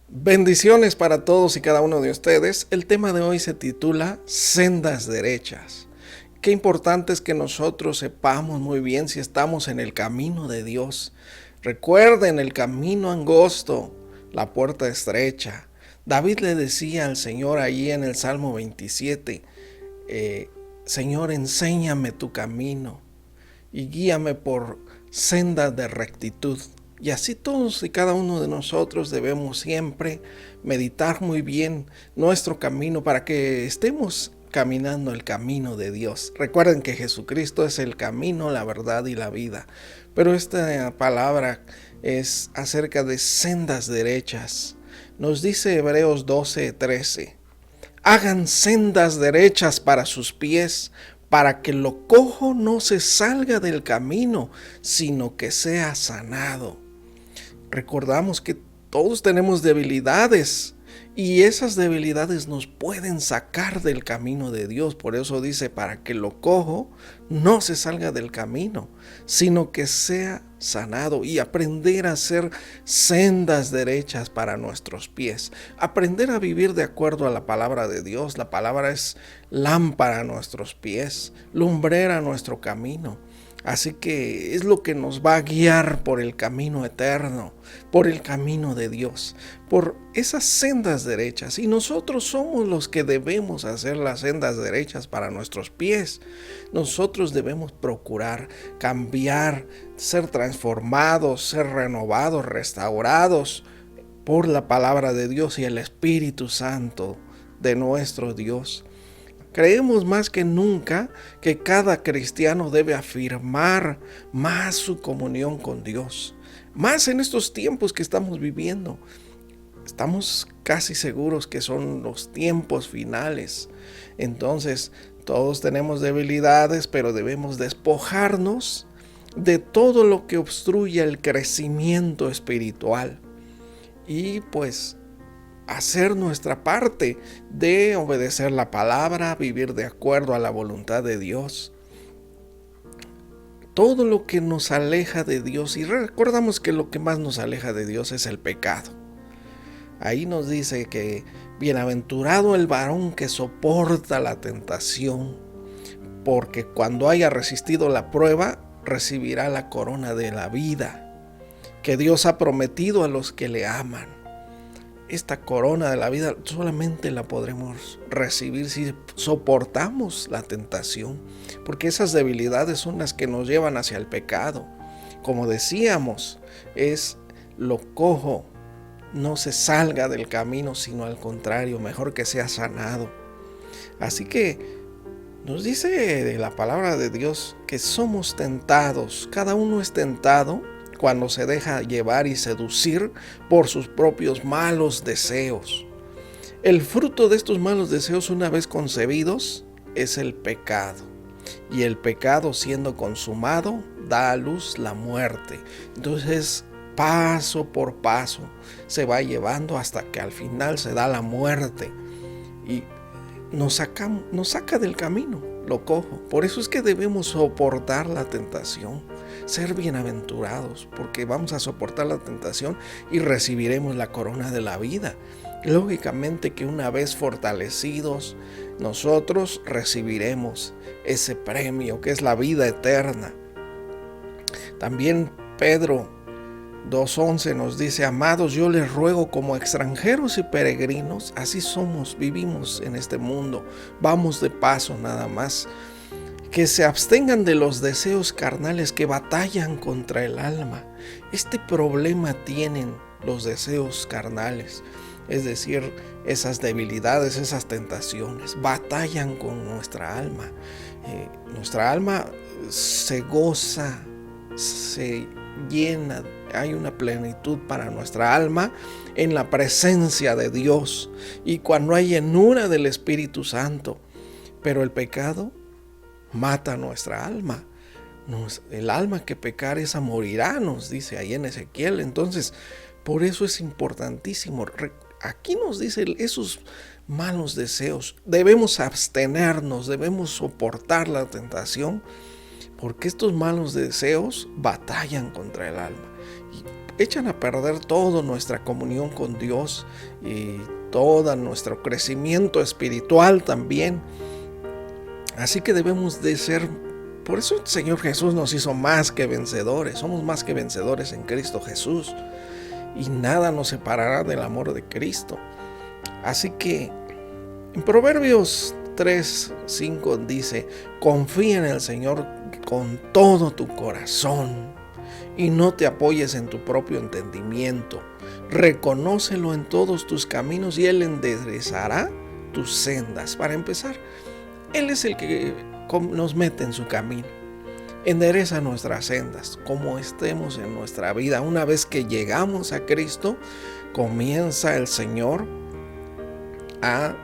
Bendiciones para todos y cada uno de ustedes. El tema de hoy se titula Sendas Derechas. Qué importante es que nosotros sepamos muy bien si estamos en el camino de Dios. Recuerden el camino angosto, la puerta estrecha. David le decía al Señor allí en el Salmo 27, Señor, enséñame tu camino y guíame por sendas de rectitud. Y así todos y cada uno de nosotros debemos siempre meditar muy bien nuestro camino para que estemos caminando el camino de Dios. Recuerden que Jesucristo es el camino, la verdad y la vida. Pero esta palabra es acerca de sendas derechas. Nos dice Hebreos 12:13. Hagan sendas derechas para sus pies, para que lo cojo no se salga del camino, sino que sea sanado. Recordamos que todos tenemos debilidades y esas debilidades nos pueden sacar del camino de Dios. Por eso dice, para que lo cojo no se salga del camino, sino que sea sanado, y aprender a hacer sendas derechas para nuestros pies. Aprender a vivir de acuerdo a la palabra de Dios. La palabra es lámpara a nuestros pies, lumbrera a nuestro camino. Así que es lo que nos va a guiar por el camino eterno, por el camino de Dios, por esas sendas derechas. Y nosotros somos los que debemos hacer las sendas derechas para nuestros pies. Nosotros debemos procurar cambiar, ser transformados, ser renovados, restaurados por la palabra de Dios y el Espíritu Santo de nuestro Dios. Creemos más que nunca que cada cristiano debe afirmar más su comunión con Dios, más en estos tiempos que estamos viviendo. Estamos casi seguros que son los tiempos finales. Entonces, todos tenemos debilidades, pero debemos despojarnos de todo lo que obstruya el crecimiento espiritual. Y pues hacer nuestra parte de obedecer la palabra, vivir de acuerdo a la voluntad de Dios. Todo lo que nos aleja de Dios, y recordamos que lo que más nos aleja de Dios es el pecado. Ahí nos dice que bienaventurado el varón que soporta la tentación, porque cuando haya resistido la prueba, recibirá la corona de la vida que Dios ha prometido a los que le aman. Esta corona de la vida solamente la podremos recibir si soportamos la tentación, porque esas debilidades son las que nos llevan hacia el pecado. Como decíamos, es lo cojo, no se salga del camino, sino al contrario, mejor que sea sanado. Así que nos dice de la palabra de Dios que somos tentados, cada uno es tentado cuando se deja llevar y seducir por sus propios malos deseos. El fruto de estos malos deseos, una vez concebidos, es el pecado. Y el pecado, siendo consumado, da a luz la muerte. Entonces, paso por paso, se va llevando hasta que al final se da la muerte. Y nos saca del camino, lo cojo. Por eso es que debemos soportar la tentación, ser bienaventurados, porque vamos a soportar la tentación y recibiremos la corona de la vida. Lógicamente que una vez fortalecidos, nosotros recibiremos ese premio que es la vida eterna. También Pedro 2:11 nos dice: amados, yo les ruego como extranjeros y peregrinos, así somos, vivimos en este mundo, vamos de paso nada más, que se abstengan de los deseos carnales que batallan contra el alma. Este problema tienen los deseos carnales, es decir, esas debilidades, esas tentaciones, batallan con nuestra alma. Nuestra alma se goza, se llena, hay una plenitud para nuestra alma en la presencia de Dios y cuando hay llenura del Espíritu Santo. Pero el pecado mata nuestra alma. El alma que pecare esa morirá, nos dice ahí en Ezequiel. Entonces, por eso es importantísimo. Aquí nos dice esos malos deseos. Debemos abstenernos, debemos soportar la tentación, porque estos malos deseos batallan contra el alma y echan a perder toda nuestra comunión con Dios y todo nuestro crecimiento espiritual también. Así que debemos de ser, por eso el Señor Jesús nos hizo más que vencedores, somos más que vencedores en Cristo Jesús y nada nos separará del amor de Cristo. Así que en Proverbios 3:5 dice: confía en el Señor con todo tu corazón y no te apoyes en tu propio entendimiento. Reconócelo en todos tus caminos y Él enderezará tus sendas. Para empezar, Él es el que nos mete en su camino, endereza nuestras sendas, como estemos en nuestra vida. Una vez que llegamos a Cristo, comienza el Señor a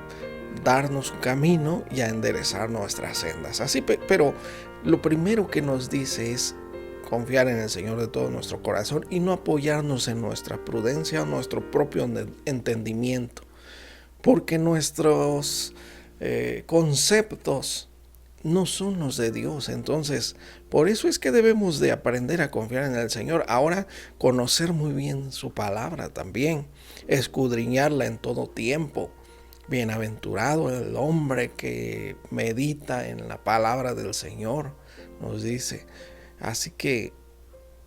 darnos su camino y a enderezar nuestras sendas. Así, pero lo primero que nos dice es confiar en el Señor de todo nuestro corazón y no apoyarnos en nuestra prudencia o nuestro propio entendimiento, porque nuestros conceptos no son los de Dios. Entonces, por eso es que debemos de aprender a confiar en el Señor. Ahora, conocer muy bien su palabra también, escudriñarla en todo tiempo. Bienaventurado el hombre que medita en la palabra del Señor, nos dice. Así que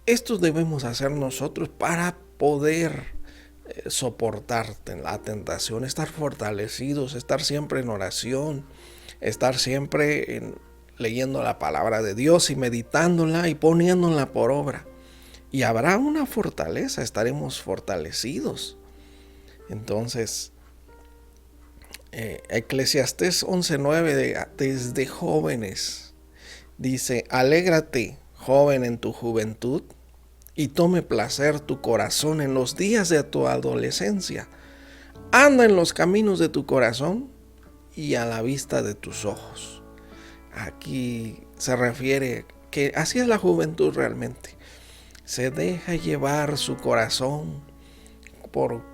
esto debemos hacer nosotros para poder soportar la tentación, estar fortalecidos, estar siempre en oración, estar siempre leyendo la palabra de Dios y meditándola y poniéndola por obra. Y habrá una fortaleza, estaremos fortalecidos. Entonces, Eclesiastés 11:9 desde jóvenes dice: alégrate, joven, en tu juventud, y tome placer tu corazón en los días de tu adolescencia. Anda en los caminos de tu corazón y a la vista de tus ojos. Aquí se refiere que así es la juventud realmente. Se deja llevar su corazón por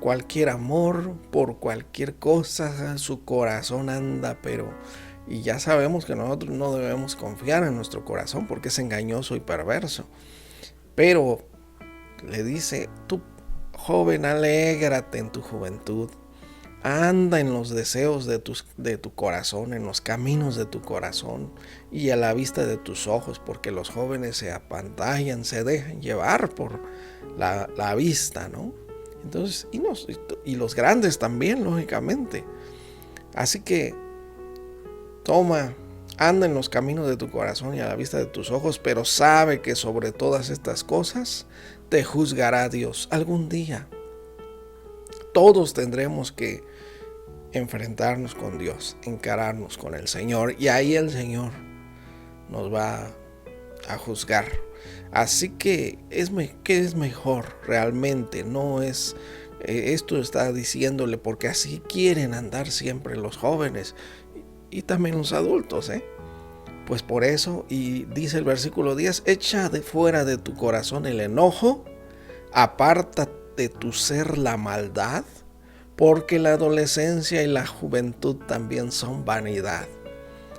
cualquier amor, por cualquier cosa. Su corazón anda, y ya sabemos que nosotros no debemos confiar en nuestro corazón porque es engañoso y perverso. Pero le dice: tú, joven, alégrate en tu juventud. Anda en los deseos de tu corazón, en los caminos de tu corazón y a la vista de tus ojos, porque los jóvenes se apantallan, se dejan llevar por la vista, ¿no? Entonces, y los grandes también, lógicamente. Así que anda en los caminos de tu corazón y a la vista de tus ojos, pero sabe que sobre todas estas cosas te juzgará Dios algún día. Todos tendremos que enfrentarnos con Dios, encararnos con el Señor, y ahí el Señor nos va a juzgar. Así que ¿qué es mejor realmente? No es esto está diciéndole porque así quieren andar siempre los jóvenes y también los adultos, Pues por eso, y dice el versículo 10: echa de fuera de tu corazón el enojo, aparta de tu ser la maldad, porque la adolescencia y la juventud también son vanidad.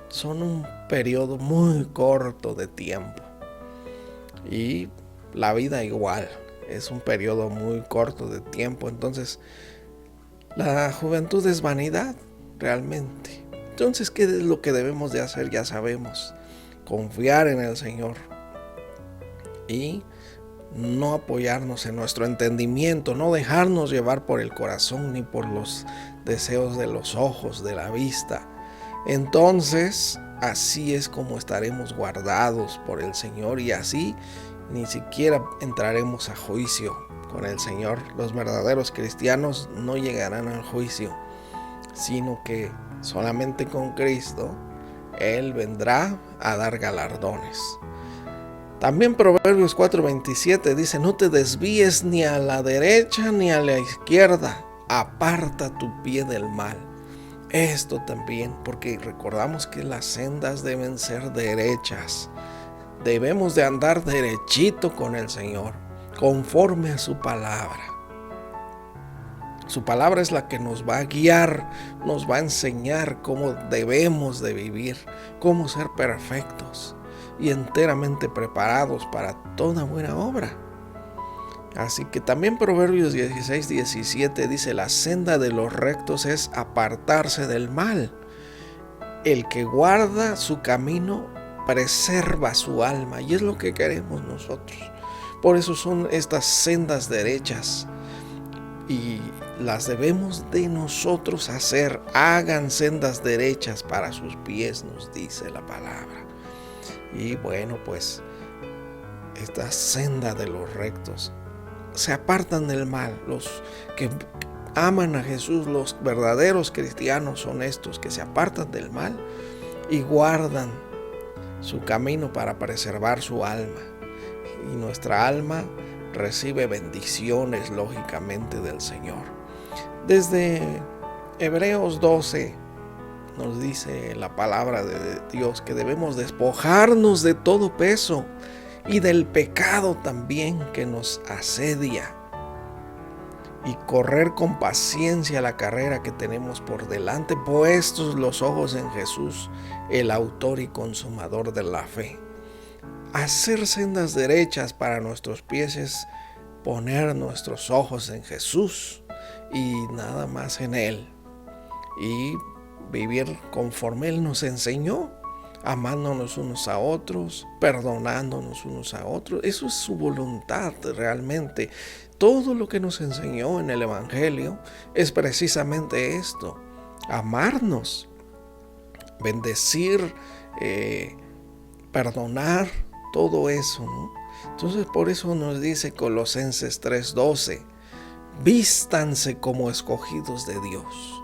Son un periodo muy corto de tiempo. Y la vida igual, es un periodo muy corto de tiempo. Entonces, la juventud es vanidad, realmente. Entonces, ¿qué es lo que debemos de hacer? Ya sabemos, confiar en el Señor y no apoyarnos en nuestro entendimiento, no dejarnos llevar por el corazón ni por los deseos de los ojos, de la vista. Entonces, así es como estaremos guardados por el Señor y así ni siquiera entraremos a juicio con el Señor. Los verdaderos cristianos no llegarán al juicio, sino que solamente con Cristo Él vendrá a dar galardones. También Proverbios 4:27 dice: no te desvíes ni a la derecha ni a la izquierda, aparta tu pie del mal. Esto también, porque recordamos que las sendas deben ser derechas. Debemos de andar derechito con el Señor, conforme a su palabra. Su palabra es la que nos va a guiar, nos va a enseñar cómo debemos de vivir, cómo ser perfectos y enteramente preparados para toda buena obra. Así que también Proverbios 16:17 dice: la senda de los rectos es apartarse del mal. El que guarda su camino preserva su alma, y es lo que queremos nosotros. Por eso son estas sendas derechas y las debemos de nosotros hacer. Hagan sendas derechas para sus pies, nos dice la palabra. Y bueno, pues esta senda de los rectos se apartan del mal. Los que aman a Jesús, los verdaderos cristianos son estos que se apartan del mal y guardan su camino para preservar su alma. Y nuestra alma recibe bendiciones, lógicamente, del Señor. Desde Hebreos 12 nos dice la palabra de Dios que debemos despojarnos de todo peso y del pecado también que nos asedia, y correr con paciencia la carrera que tenemos por delante, puestos los ojos en Jesús, el autor y consumador de la fe. Hacer sendas derechas para nuestros pies es poner nuestros ojos en Jesús y nada más en Él, y vivir conforme Él nos enseñó, amándonos unos a otros, perdonándonos unos a otros. Eso es su voluntad realmente. Todo lo que nos enseñó en el Evangelio es precisamente esto: amarnos, bendecir, perdonar, todo eso, ¿no? Entonces por eso nos dice Colosenses 3:12: vístanse como escogidos de Dios.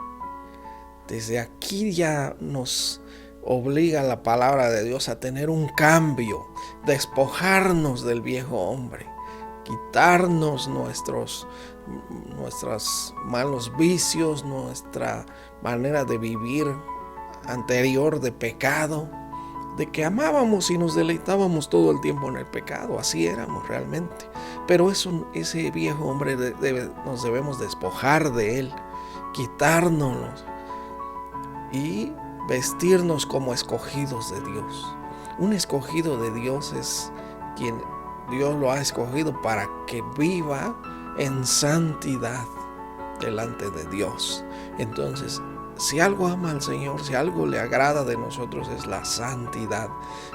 Desde aquí ya nos obliga la palabra de Dios a tener un cambio, despojarnos del viejo hombre, quitarnos nuestros malos vicios, nuestra manera de vivir anterior de pecado, de que amábamos y nos deleitábamos todo el tiempo en el pecado. Así éramos realmente. Pero ese viejo hombre nos debemos despojar de él, quitárnoslo y vestirnos como escogidos de Dios. Un escogido de Dios es quien Dios lo ha escogido para que viva en santidad delante de Dios. Entonces, si algo ama al Señor, si algo le agrada de nosotros, es la santidad,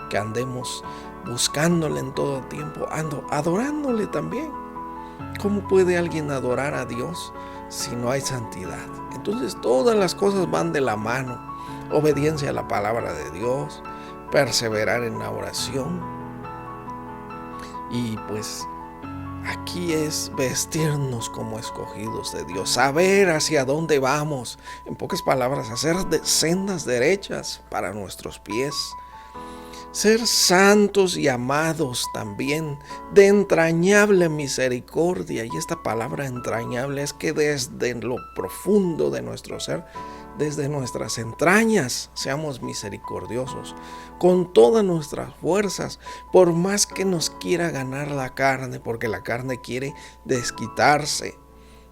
que andemos buscándole en todo tiempo, adorándole también. ¿Cómo puede alguien adorar a Dios si no hay santidad? Entonces todas las cosas van de la mano: obediencia a la palabra de Dios, perseverar en la oración, y pues aquí es vestirnos como escogidos de Dios, saber hacia dónde vamos. En pocas palabras, hacer sendas derechas para nuestros pies. Ser santos y amados también, de entrañable misericordia. Y esta palabra entrañable es que desde lo profundo de nuestro ser, desde nuestras entrañas, seamos misericordiosos con todas nuestras fuerzas, por más que nos quiera ganar la carne, porque la carne quiere desquitarse,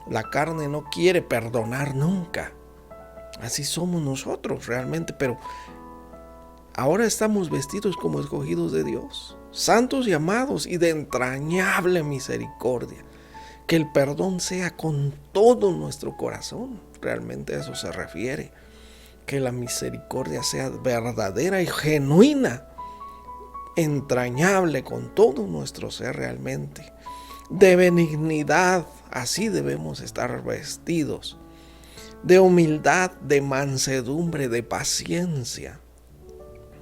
la carne no quiere perdonar nunca. Así somos nosotros realmente, pero ahora estamos vestidos como escogidos de Dios, santos y amados y de entrañable misericordia. Que el perdón sea con todo nuestro corazón. Realmente a eso se refiere. Que la misericordia sea verdadera y genuina, entrañable con todo nuestro ser realmente. De benignidad, así debemos estar vestidos. De humildad, de mansedumbre, de paciencia.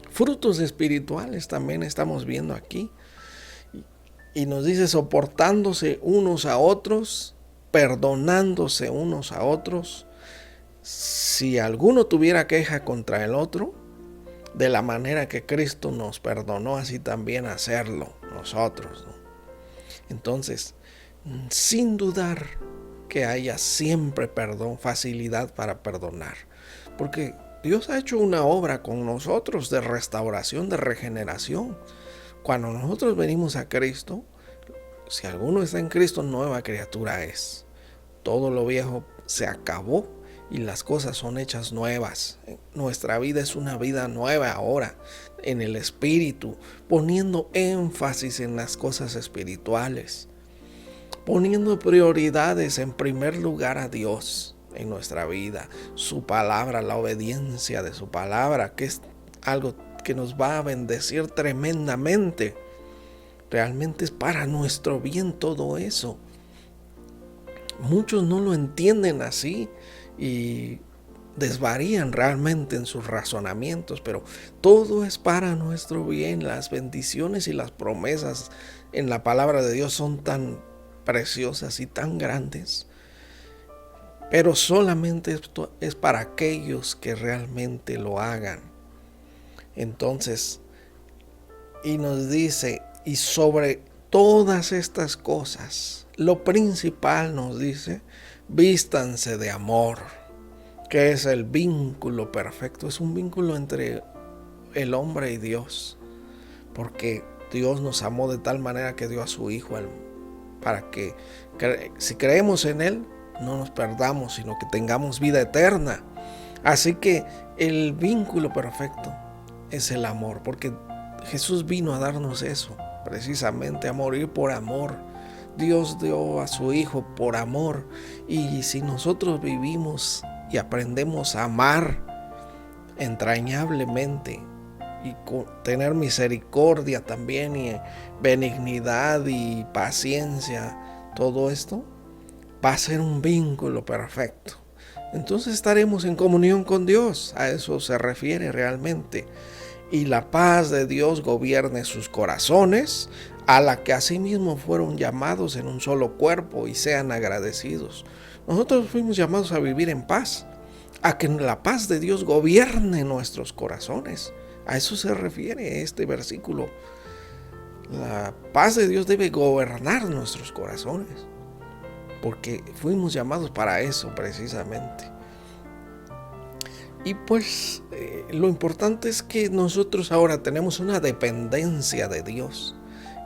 Frutos espirituales también estamos viendo aquí. Y nos dice: soportándose unos a otros, perdonándose unos a otros. Si alguno tuviera queja contra el otro, de la manera que Cristo nos perdonó, así también hacerlo nosotros, ¿no? Entonces, sin dudar que haya siempre perdón, facilidad para perdonar. Porque Dios ha hecho una obra con nosotros de restauración, de regeneración. Cuando nosotros venimos a Cristo, si alguno está en Cristo, nueva criatura es. Todo lo viejo se acabó y las cosas son hechas nuevas. Nuestra vida es una vida nueva ahora, en el espíritu, poniendo énfasis en las cosas espirituales, poniendo prioridades en primer lugar a Dios en nuestra vida, su palabra, la obediencia de su palabra, que es algo que nos va a bendecir tremendamente. Realmente es para nuestro bien todo eso. Muchos no lo entienden así y desvarían realmente en sus razonamientos, pero todo es para nuestro bien. Las bendiciones y las promesas en la palabra de Dios son tan preciosas y tan grandes, pero solamente esto es para aquellos que realmente lo hagan. Entonces, y nos dice, y sobre todas estas cosas, lo principal nos dice, vístanse de amor, que es el vínculo perfecto. Es un vínculo entre el hombre y Dios, porque Dios nos amó de tal manera que dio a su Hijo para que si creemos en Él no nos perdamos, sino que tengamos vida eterna. Así que el vínculo perfecto es el amor, porque Jesús vino a darnos eso, precisamente a morir por amor. Dios dio a su Hijo por amor, y si nosotros vivimos y aprendemos a amar entrañablemente y tener misericordia también y benignidad y paciencia, todo esto va a ser un vínculo perfecto. Entonces estaremos en comunión con Dios. A eso se refiere realmente. Y la paz de Dios gobierne sus corazones, a la que asimismo fueron llamados en un solo cuerpo, y sean agradecidos. Nosotros fuimos llamados a vivir en paz, a que la paz de Dios gobierne nuestros corazones. A eso se refiere este versículo. La paz de Dios debe gobernar nuestros corazones, porque fuimos llamados para eso precisamente. Y pues lo importante es que nosotros ahora tenemos una dependencia de Dios,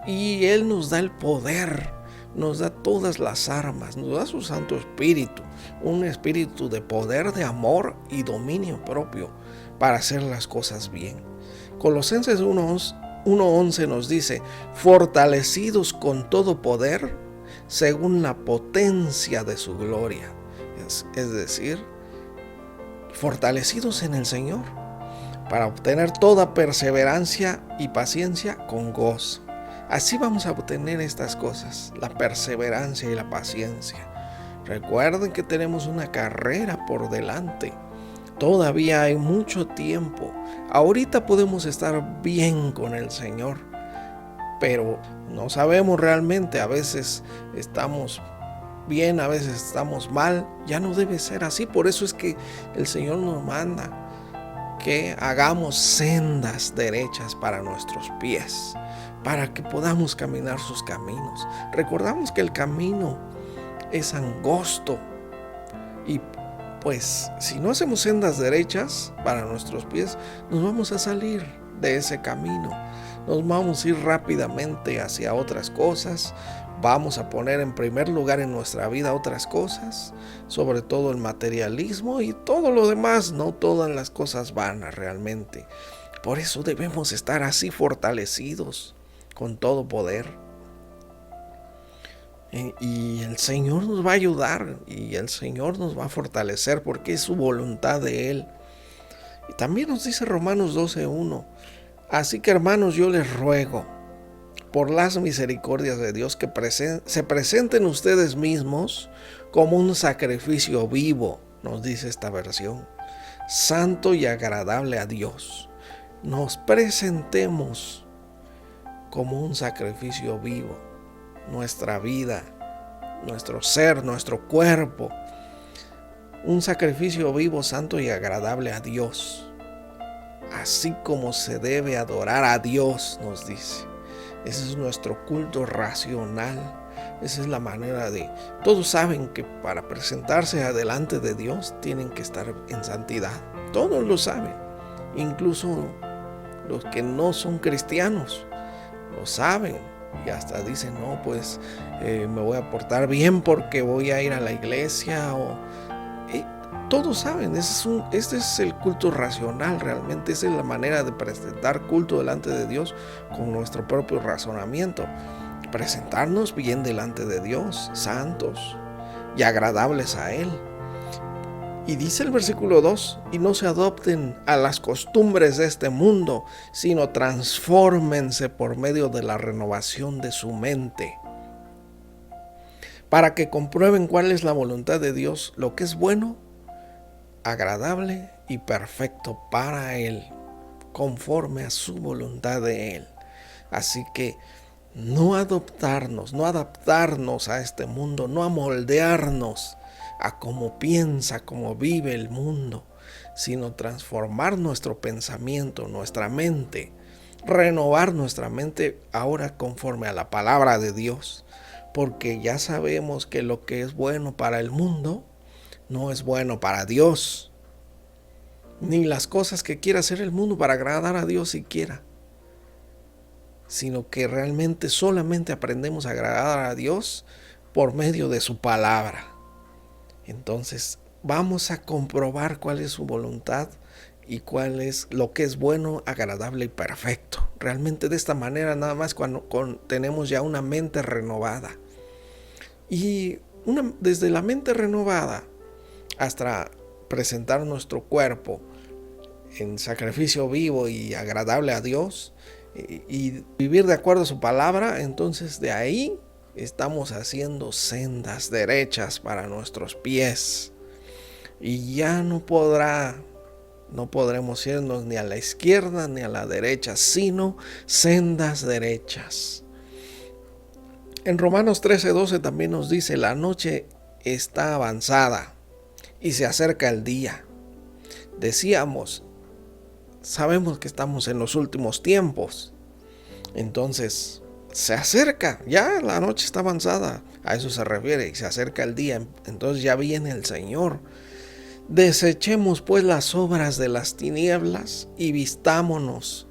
y Él nos da el poder, nos da todas las armas, nos da su Santo Espíritu, un espíritu de poder, de amor y dominio propio para hacer las cosas bien. Colosenses 1:11 nos dice, fortalecidos con todo poder según la potencia de su gloria. Es decir, fortalecidos en el Señor para obtener toda perseverancia y paciencia con gozo. Así vamos a obtener estas cosas, la perseverancia y la paciencia. Recuerden que tenemos una carrera por delante. Todavía hay mucho tiempo. Ahorita podemos estar bien con el Señor, pero no sabemos realmente. A veces estamos bien, a veces estamos mal. Ya no debe ser así. Por eso es que el Señor nos manda que hagamos sendas derechas para nuestros pies, para que podamos caminar sus caminos. Recordamos que el camino es angosto, y pues si no hacemos sendas derechas para nuestros pies, nos vamos a salir de ese camino. Nos vamos a ir rápidamente hacia otras cosas. Vamos a poner en primer lugar en nuestra vida otras cosas, sobre todo el materialismo y todo lo demás. No todas las cosas vanas realmente. Por eso debemos estar así fortalecidos con todo poder. Y el Señor nos va a ayudar, y el Señor nos va a fortalecer, porque es su voluntad de Él. Y también nos dice Romanos 12:1, así que hermanos, yo les ruego por las misericordias de Dios que se presenten ustedes mismos como un sacrificio vivo, nos dice esta versión, santo y agradable a Dios. Nos presentemos como un sacrificio vivo, nuestra vida, nuestro ser, nuestro cuerpo, un sacrificio vivo, santo y agradable a Dios, así como se debe adorar a Dios, nos dice. Ese es nuestro culto racional. Esa es la manera de... Todos saben que para presentarse adelante de Dios tienen que estar en santidad. Todos lo saben. Incluso los que no son cristianos lo saben. y hasta dicen, no, pues me voy a portar bien porque voy a ir a la iglesia. Todos saben, este es el culto racional realmente, esa es la manera de presentar culto delante de Dios con nuestro propio razonamiento. Presentarnos bien delante de Dios, santos y agradables a Él. Y dice el versículo 2, y no se adopten a las costumbres de este mundo, sino transfórmense por medio de la renovación de su mente, para que comprueben cuál es la voluntad de Dios, lo que es bueno, agradable y perfecto para Él, conforme a su voluntad de Él. Así que no adaptarnos a este mundo, no amoldearnos a cómo piensa, cómo vive el mundo, sino transformar nuestro pensamiento, nuestra mente, renovar nuestra mente ahora conforme a la palabra de Dios, porque ya sabemos que lo que es bueno para el mundo no es bueno para Dios, ni las cosas que quiera hacer el mundo para agradar a Dios siquiera, sino que realmente solamente aprendemos a agradar a Dios por medio de su palabra. Entonces vamos a comprobar cuál es su voluntad y cuál es lo que es bueno, agradable y perfecto. Realmente de esta manera, nada más cuando tenemos ya una mente renovada. Y desde la mente renovada hasta presentar nuestro cuerpo en sacrificio vivo y agradable a Dios y vivir de acuerdo a su palabra, entonces de ahí estamos haciendo sendas derechas para nuestros pies. Y ya no podremos irnos ni a la izquierda ni a la derecha, sino sendas derechas. En Romanos 13:12 también nos dice, la noche está avanzada y se acerca el día. Decíamos, sabemos que estamos en los últimos tiempos. Entonces, se acerca, ya la noche está avanzada, a eso se refiere, y se acerca el día, entonces ya viene el Señor. Desechemos pues las obras de las tinieblas y vistámonos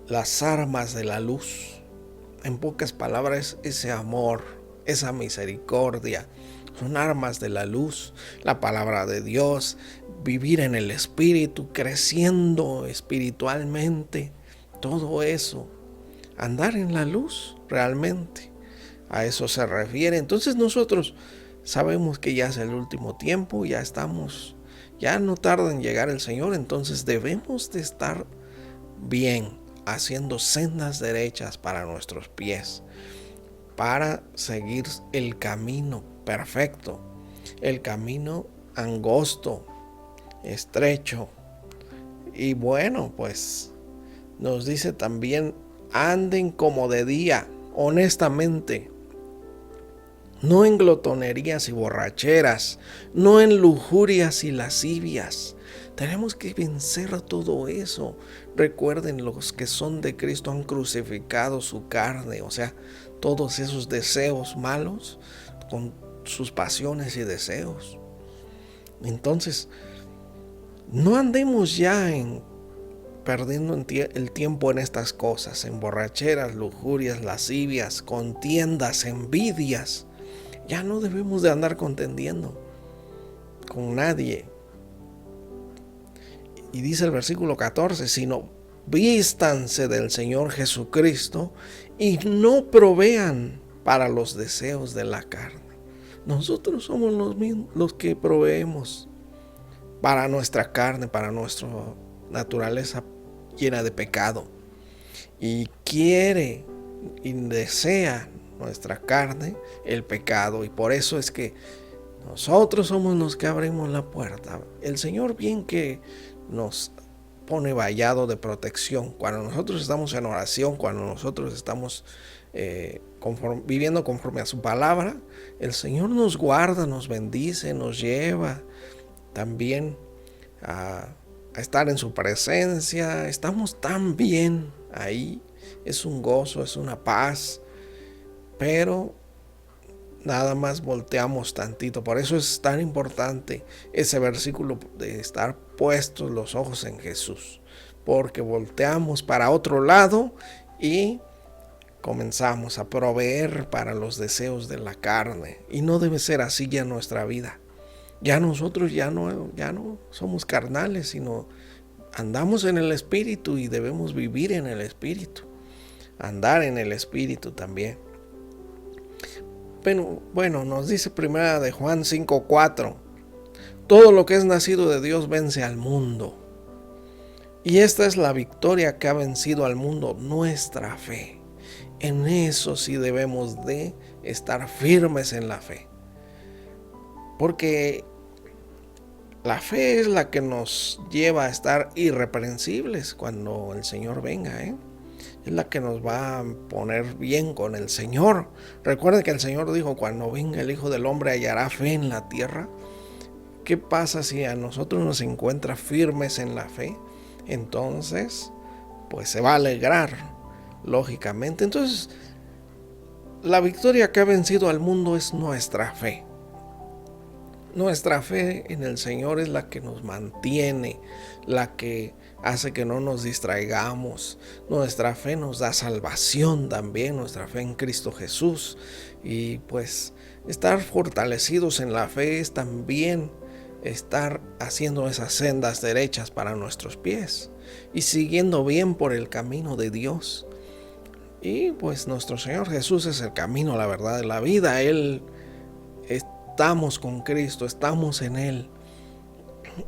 las armas de la luz. En pocas palabras, ese amor, esa misericordia, son armas de la luz, la palabra de Dios, vivir en el Espíritu, creciendo espiritualmente, todo eso, andar en la luz realmente, a eso se refiere. Entonces nosotros sabemos que ya es el último tiempo, ya no tarda en llegar el Señor, entonces debemos de estar bien, haciendo sendas derechas para nuestros pies, para seguir el camino perfecto, el camino angosto, estrecho. Y bueno, pues nos dice también, anden como de día, honestamente, no en glotonerías y borracheras, no en lujurias y lascivias. Tenemos que vencer todo eso. Recuerden, los que son de Cristo han crucificado su carne, o sea, todos esos deseos malos con sus pasiones y deseos. Entonces, no andemos ya perdiendo el tiempo en estas cosas, en borracheras, lujurias, lascivias, contiendas, envidias. Ya no debemos de andar contendiendo con nadie. Y dice el versículo 14, sino vístanse del Señor Jesucristo y no provean para los deseos de la carne. Nosotros somos los mismos los que proveemos para nuestra carne, para nuestra naturaleza llena de pecado. Y quiere y desea nuestra carne el pecado, y por eso es que nosotros somos los que abrimos la puerta. El Señor bien que nos pone vallado de protección cuando nosotros estamos en oración, cuando nosotros estamos viviendo conforme a su palabra. El Señor nos guarda, nos bendice, nos lleva también a estar en su presencia. Estamos tan bien ahí, es un gozo, es una paz, pero nada más volteamos tantito. Por eso es tan importante ese versículo de estar puestos los ojos en Jesús, porque volteamos para otro lado y comenzamos a proveer para los deseos de la carne. Y no debe ser así ya nuestra vida. Ya nosotros ya no somos carnales, sino andamos en el Espíritu y debemos vivir en el Espíritu. Andar en el Espíritu también. Pero bueno, nos dice primera de Juan 5:4. Todo lo que es nacido de Dios vence al mundo. Y esta es la victoria que ha vencido al mundo, nuestra fe. En eso sí debemos de estar firmes en la fe. Porque la fe es la que nos lleva a estar irreprensibles cuando el Señor venga, Es la que nos va a poner bien con el Señor. Recuerden que el Señor dijo, cuando venga el Hijo del Hombre hallará fe en la tierra. ¿Qué pasa si a nosotros nos encuentra firmes en la fe? Entonces, pues se va a alegrar, lógicamente. Entonces, la victoria que ha vencido al mundo es nuestra fe. Nuestra fe en el Señor es la que nos mantiene, la que hace que no nos distraigamos. Nuestra fe nos da salvación también, nuestra fe en Cristo Jesús. Y pues estar fortalecidos en la fe es también estar haciendo esas sendas derechas para nuestros pies y siguiendo bien por el camino de Dios. Y pues nuestro Señor Jesús es el camino, la verdad y la vida. Estamos con Cristo, estamos en Él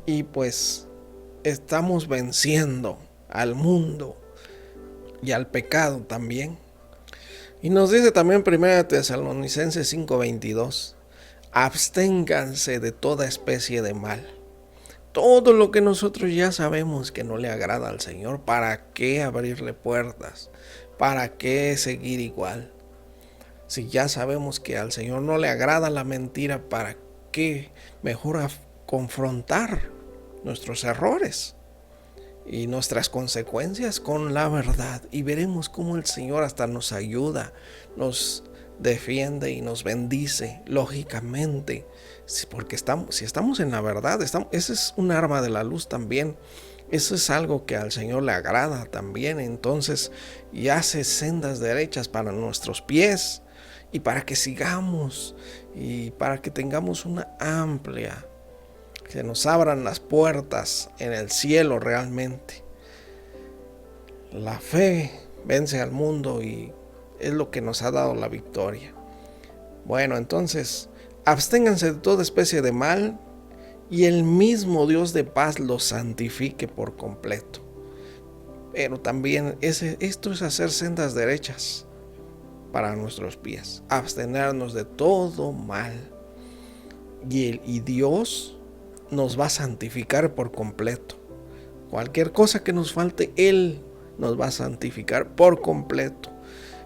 y pues estamos venciendo al mundo y al pecado también. Y nos dice también 1 Tesalonicenses 5:22, absténganse de toda especie de mal. Todo lo que nosotros ya sabemos que no le agrada al Señor, ¿para qué abrirle puertas? ¿Para qué seguir igual? Si ya sabemos que al Señor no le agrada la mentira, ¿para qué mejor confrontar nuestros errores y nuestras consecuencias con la verdad? Y veremos cómo el Señor hasta nos ayuda, nos defiende y nos bendice, lógicamente, porque si estamos en la verdad, ese es un arma de la luz también. Eso es algo que al Señor le agrada también. Entonces, y hace sendas derechas para nuestros pies y para que sigamos y para que tengamos una amplia, que nos abran las puertas en el cielo realmente. La fe vence al mundo y es lo que nos ha dado la victoria. Bueno, entonces, absténganse de toda especie de mal y el mismo Dios de paz los santifique por completo. Pero también esto es hacer sendas derechas para nuestros pies, abstenernos de todo mal. Y Dios nos va a santificar por completo. Cualquier cosa que nos falte, Él nos va a santificar por completo,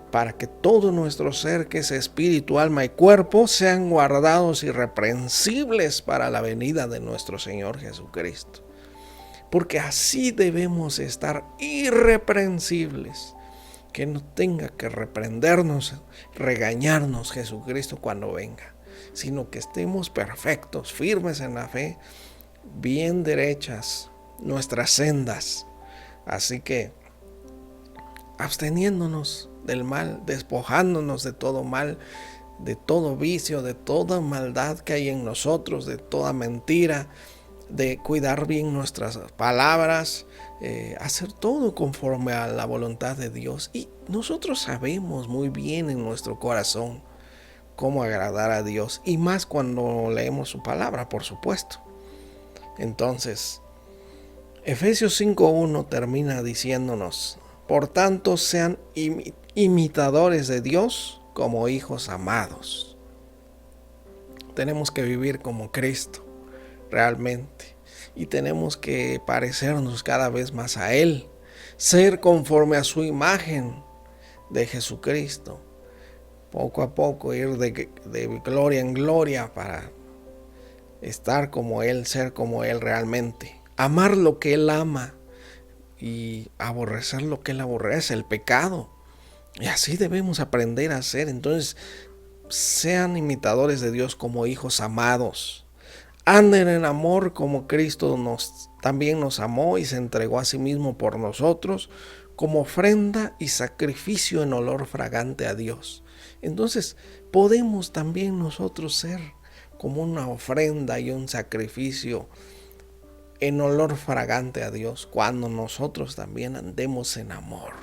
para que todo nuestro ser, que es espíritu, alma y cuerpo, sean guardados irreprensibles para la venida de nuestro Señor Jesucristo. Porque así debemos estar irreprensibles, que no tenga que reprendernos, regañarnos Jesucristo cuando venga, sino que estemos perfectos, firmes en la fe, bien derechas nuestras sendas. Así que absteniéndonos del mal, despojándonos de todo mal, de todo vicio, de toda maldad que hay en nosotros, de toda mentira, de cuidar bien nuestras palabras, hacer todo conforme a la voluntad de Dios. Y nosotros sabemos muy bien en nuestro corazón cómo agradar a Dios, y más cuando leemos su palabra, por supuesto. Entonces, Efesios 5:1 termina diciéndonos: por tanto, sean imitadores de Dios como hijos amados. Tenemos que vivir como Cristo, realmente. Y tenemos que parecernos cada vez más a Él. Ser conforme a su imagen de Jesucristo. Poco a poco ir de gloria en gloria para estar como Él, ser como Él realmente. Amar lo que Él ama y aborrecer lo que Él aborrece, el pecado. Y así debemos aprender a ser. Entonces, sean imitadores de Dios como hijos amados. Anden en amor como Cristo también nos amó y se entregó a sí mismo por nosotros como ofrenda y sacrificio en olor fragante a Dios. Entonces podemos también nosotros ser como una ofrenda y un sacrificio en olor fragante a Dios cuando nosotros también andemos en amor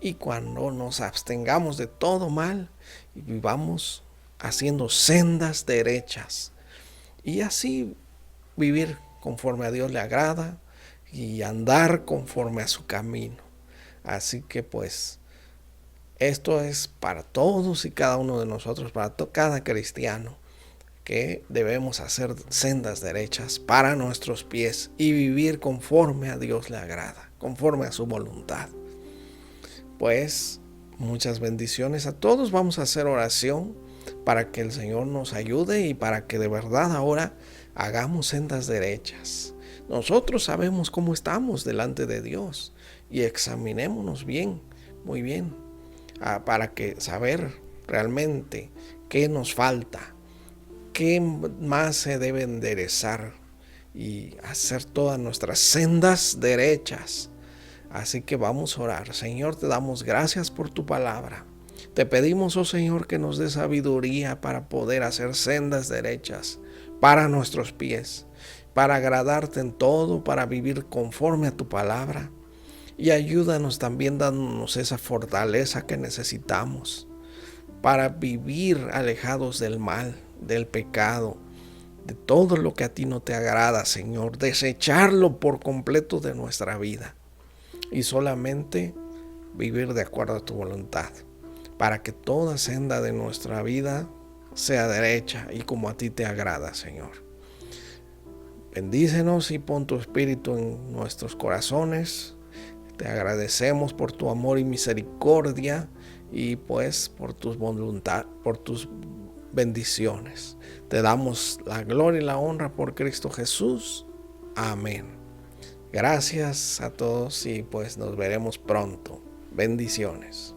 y cuando nos abstengamos de todo mal y vivamos haciendo sendas derechas y así vivir conforme a Dios le agrada y andar conforme a su camino. Así que pues esto es para todos y cada uno de nosotros, para cada cristiano, que debemos hacer sendas derechas para nuestros pies y vivir conforme a Dios le agrada, conforme a su voluntad. Pues muchas bendiciones a todos. Vamos a hacer oración para que el Señor nos ayude y para que de verdad ahora hagamos sendas derechas. Nosotros sabemos cómo estamos delante de Dios y examinémonos bien, muy bien, para que saber realmente qué nos falta, qué más se debe enderezar y hacer todas nuestras sendas derechas. Así que vamos a orar. Señor, te damos gracias por tu palabra. Te pedimos, oh Señor, que nos dé sabiduría para poder hacer sendas derechas para nuestros pies, para agradarte en todo, para vivir conforme a tu palabra. Y ayúdanos también dándonos esa fortaleza que necesitamos para vivir alejados del mal, del pecado, de todo lo que a ti no te agrada, Señor. Desecharlo por completo de nuestra vida y solamente vivir de acuerdo a tu voluntad, para que toda senda de nuestra vida sea derecha y como a ti te agrada, Señor. Bendícenos y pon tu espíritu en nuestros corazones. Te agradecemos por tu amor y misericordia y pues por tus voluntad, por tus bendiciones. Te damos la gloria y la honra por Cristo Jesús. Amén. Gracias a todos y pues nos veremos pronto. Bendiciones.